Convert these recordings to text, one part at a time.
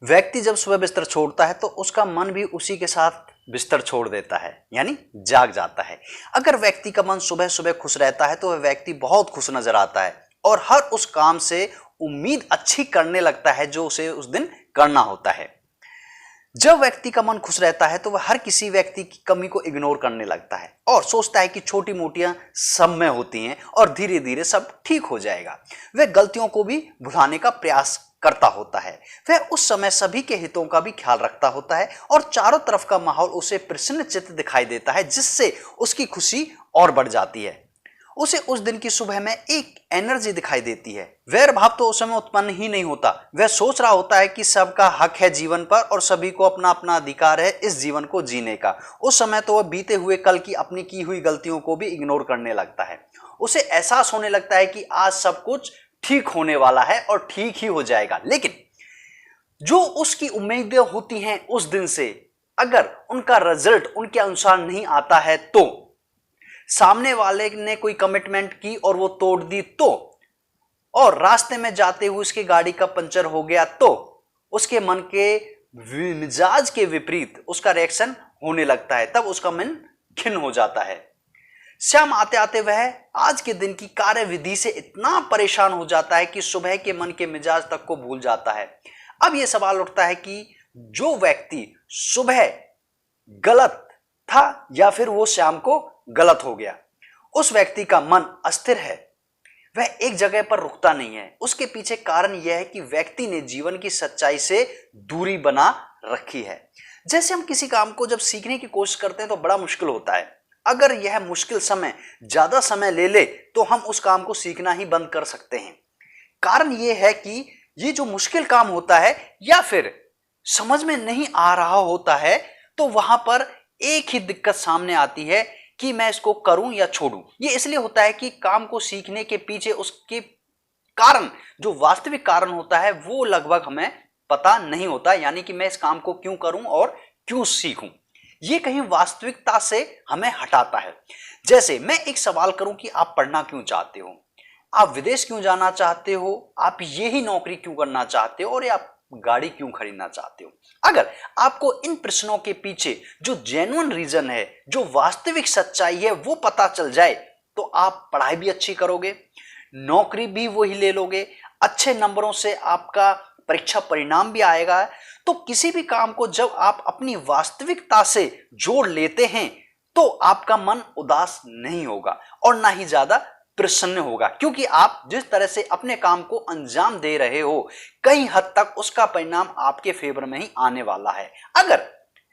व्यक्ति जब सुबह बिस्तर छोड़ता है तो उसका मन भी उसी के साथ बिस्तर छोड़ देता है, यानी जाग जाता है। अगर व्यक्ति का मन सुबह सुबह खुश रहता है तो वह व्यक्ति बहुत खुश नजर आता है और हर उस काम से उम्मीद अच्छी करने लगता है जो उसे उस दिन करना होता है। जब व्यक्ति का मन खुश रहता है तो वह हर किसी व्यक्ति की कमी को इग्नोर करने लगता है और सोचता है कि छोटी मोटियां सब में होती हैं और धीरे धीरे सब ठीक हो जाएगा। वह गलतियों को भी भुलाने का प्रयास करता होता है। वह उस समय सभी के हितों का भी ख्याल रखता होता है और चारों तरफ का माहौल उसे प्रसन्न चित्त दिखाई देता है, जिससे उसकी खुशी और बढ़ जाती है। उसे उस दिन की सुबह में एक एनर्जी दिखाई देती है। वैर भाव तो उस समय उत्पन्न ही नहीं होता। वह सोच रहा होता है कि सबका हक है जीवन पर और सभी को अपना अपना अधिकार है इस जीवन को जीने का। उस समय तो वह बीते हुए कल की अपनी की हुई गलतियों को भी इग्नोर करने लगता है। उसे एहसास होने लगता है कि आज सब कुछ ठीक होने वाला है और ठीक ही हो जाएगा। लेकिन जो उसकी उम्मीदें होती हैं उस दिन से, अगर उनका रिजल्ट उनके अनुसार नहीं आता है, तो सामने वाले ने कोई कमिटमेंट की और वो तोड़ दी तो, और रास्ते में जाते हुए उसकी गाड़ी का पंचर हो गया तो उसके मन के मिजाज के विपरीत उसका रिएक्शन होने लगता है। तब उसका मन खिन्न हो जाता है। शाम आते आते वह आज के दिन की कार्यविधि से इतना परेशान हो जाता है कि सुबह के मन के मिजाज तक को भूल जाता है। अब यह सवाल उठता है कि जो व्यक्ति सुबह गलत था या फिर वो शाम को गलत हो गया। उस व्यक्ति का मन अस्थिर है, वह एक जगह पर रुकता नहीं है। उसके पीछे कारण यह है कि व्यक्ति ने जीवन की सच्चाई से दूरी बना रखी है। जैसे हम किसी काम को जब सीखने की कोशिश करते हैं तो बड़ा मुश्किल होता है। अगर यह मुश्किल समय ज्यादा समय ले ले तो हम उस काम को सीखना ही बंद कर सकते हैं। कारण यह है कि ये जो मुश्किल काम होता है या फिर समझ में नहीं आ रहा होता है, तो वहां पर एक ही दिक्कत सामने आती है कि मैं इसको करूं या छोड़ूं। ये इसलिए होता है कि काम को सीखने के पीछे उसके कारण, जो वास्तविक कारण होता है, वो लगभग हमें पता नहीं होता। यानी कि मैं इस काम को क्यों करूं और क्यों सीखूं, ये कहीं वास्तविकता से हमें हटाता है। जैसे मैं एक सवाल करूं कि आप पढ़ना क्यों चाहते हो, आप विदेश क्यों जाना चाहते हो, आप यही नौकरी क्यों करना चाहते हो और आप गाड़ी क्यों खरीदना चाहते हो। अगर आपको इन प्रश्नों के पीछे जो जेन्युइन रीजन है, जो वास्तविक सच्चाई है, वो पता चल जाए तो आप पढ़ाई भी अच्छी करोगे, नौकरी भी वही ले लोगे, अच्छे नंबरों से आपका परीक्षा परिणाम भी आएगा। तो किसी भी काम को जब आप अपनी वास्तविकता से जोड़ लेते हैं तो आपका मन उदास नहीं होगा और ना ही ज्यादा प्रसन्न होगा, क्योंकि आप जिस तरह से अपने काम को अंजाम दे रहे हो कई हद तक उसका परिणाम आपके फेवर में ही आने वाला है। अगर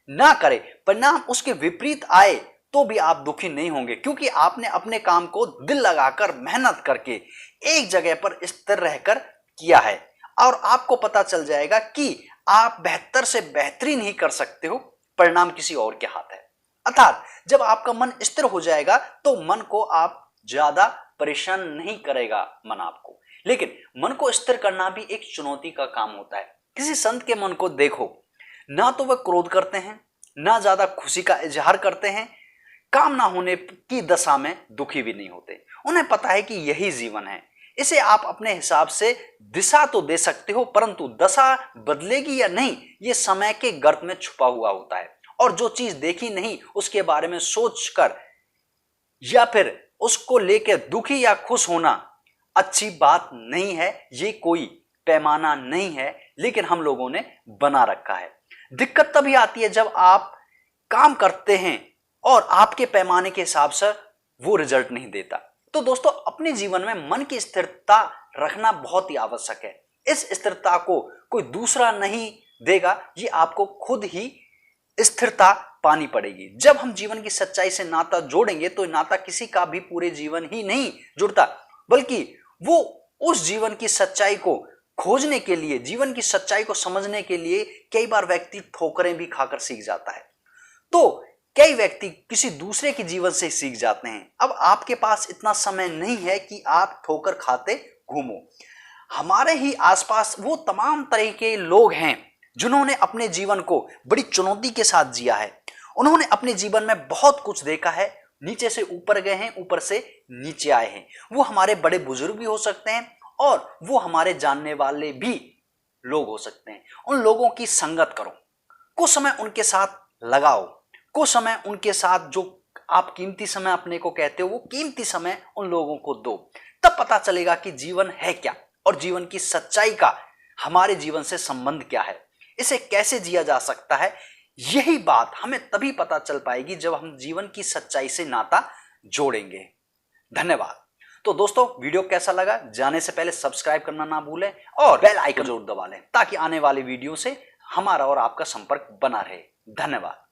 ना करे, परिणाम उसके विपरीत आए, तो भी आप दुखी नहीं होंगे, क्योंकि आपने अपने काम को दिल लगाकर मेहनत करके एक जगह पर स्थिर रहकर किया है और आपको पता चल जाएगा कि आप बेहतर से बेहतरीन ही कर सकते हो, परिणाम किसी और के हाथ है। अर्थात जब आपका मन स्थिर हो जाएगा तो मन को आप ज्यादा परेशान नहीं करेगा मन आपको। लेकिन मन को स्थिर करना भी एक चुनौती का काम होता है। किसी संत के मन को देखो, ना तो वह क्रोध करते हैं, ना ज्यादा खुशी का इजहार करते हैं, काम ना होने की दशा में दुखी भी नहीं होते। उन्हें पता है कि यही जीवन है, इसे आप अपने हिसाब से दिशा तो दे सकते हो, परंतु दशा बदलेगी या नहीं ये समय के गर्त में छुपा हुआ होता है। और जो चीज देखी नहीं उसके बारे में सोचकर या फिर उसको लेकर दुखी या खुश होना अच्छी बात नहीं है, ये कोई पैमाना नहीं है, लेकिन हम लोगों ने बना रखा है। दिक्कत तभी आती है जब आप काम करते हैं और आपके पैमाने के हिसाब से वो रिजल्ट नहीं देता। तो दोस्तों, अपने जीवन में मन की स्थिरता रखना बहुत ही आवश्यक है। इस स्थिरता को कोई दूसरा नहीं देगा, ये आपको खुद ही स्थिरता पानी पड़ेगी। जब हम जीवन की सच्चाई से नाता जोड़ेंगे तो नाता किसी का भी पूरे जीवन ही नहीं जुड़ता, बल्कि वो उस जीवन की सच्चाई को खोजने के लिए, जीवन की सच्चाई को समझने के लिए कई बार व्यक्ति ठोकरें भी खाकर सीख जाता है, तो कई व्यक्ति किसी दूसरे के जीवन से सीख जाते हैं। अब आपके पास इतना समय नहीं है कि आप ठोकर खाते घूमो। हमारे ही आसपास वो तमाम तरह के लोग हैं जिन्होंने अपने जीवन को बड़ी चुनौती के साथ जिया है। उन्होंने अपने जीवन में बहुत कुछ देखा है, नीचे से ऊपर गए हैं, ऊपर से नीचे आए हैं। वो हमारे बड़े बुजुर्ग भी हो सकते हैं और वो हमारे जानने वाले भी लोग हो सकते हैं। उन लोगों की संगत करो, कुछ समय उनके साथ लगाओ, कुछ समय उनके साथ जो आप कीमती समय अपने को कहते हो वो कीमती समय उन लोगों को दो। तब पता चलेगा कि जीवन है क्या और जीवन की सच्चाई का हमारे जीवन से संबंध क्या है, इसे कैसे जिया जा सकता है। यही बात हमें तभी पता चल पाएगी जब हम जीवन की सच्चाई से नाता जोड़ेंगे। धन्यवाद। तो दोस्तों, वीडियो कैसा लगा जाने से पहले सब्सक्राइब करना ना भूलें और बेल आइकन जरूर दबा लें ताकि आने वाले वीडियो से हमारा और आपका संपर्क बना रहे। धन्यवाद।